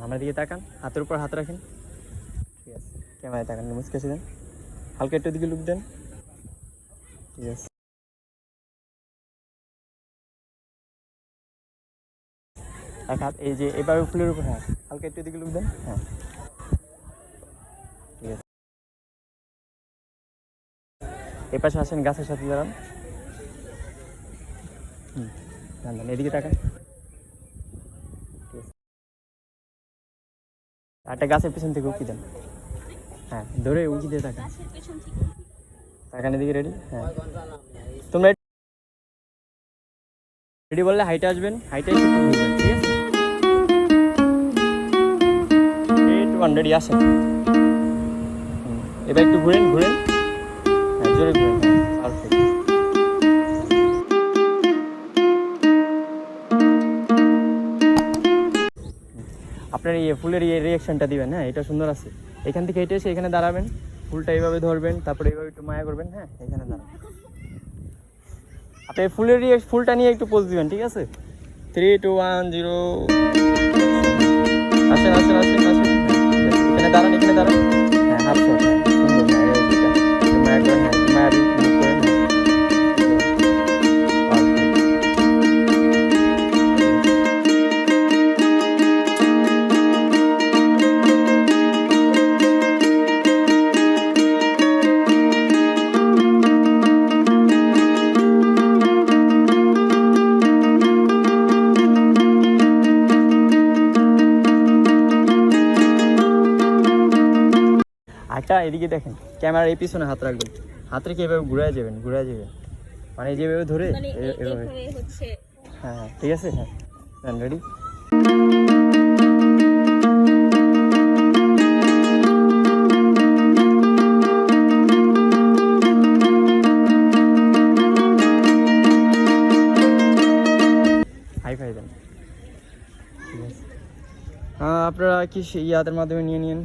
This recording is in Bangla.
আমার দিকে তাকান, হাতের উপর হাত রাখেন। ঠিক আছে, ক্যামেরায় তাকান, মুচকাশি দেন, হালকা একটু দিকে লুক দেন। ঠিক আছে, এক হাত এই যে এভাবে ফুলের উপর, হ্যাঁ হালকা একটু দিকে লুক দেন। হ্যাঁ ঠিক আছে, এ পাশে আসেন, গাছের সাথে দাঁড়ান। দাঁড়ান, এদিকে তাকান। ঠিক আছে, একটা গাছের পিছন থেকে উঁকি দেন। হ্যাঁ ধরে উঁকি দিয়ে তাকান, তাকান এদিকে। রেডি? হ্যাঁ, তোমরা রেডি বললে হাইটে আসবেন, হাইটে এসে একটু ঘুরবেন। ঠিক আছে, 8 1 রেডি আসেন। এবার একটু ঘুরেন ঘুরেন, হ্যাঁ জোরে ঘুরেন। হ্যাঁ পারফেক্ট। আপনার ফুলের রিয়াকশনটা দিবেন। হ্যাঁ এটা সুন্দর আছে। এখান থেকে হেঁটে এসে এখানে দাঁড়াবেন, ফুলটা এইভাবে ধরবেন, তারপরে এইভাবে একটু মায়া করবেন। হ্যাঁ এখানে দাঁড়ান, আপনি ফুলটা নিয়ে একটু পোজ দিবেন। ঠিক আছে, 3 2 1 0। আসেন আসেন আসেন আসেন, এখানে দাঁড়ান, এখানে দাঁড়ান। হ্যাঁ হাফ শট, হ্যাঁ সুন্দর। হ্যাঁ এইটা একটু মায়া করেন, হ্যাঁ একটু মায়া মুভ করেন। একটা এদিকে দেখেন, ক্যামেরার এই পিছনে হাত রাখবেন, হাত রেখে এভাবে ঘুরে যাবেন, ঘুরে যাবেন, মানে যেভাবে ধরে এভাবে। হ্যাঁ হ্যাঁ ঠিক আছে, হ্যাঁ রেডি। হাই ফাই দেন। ঠিক আছে, আপনারা কি ইয়াদের মাধ্যমে নিয়ে নিন।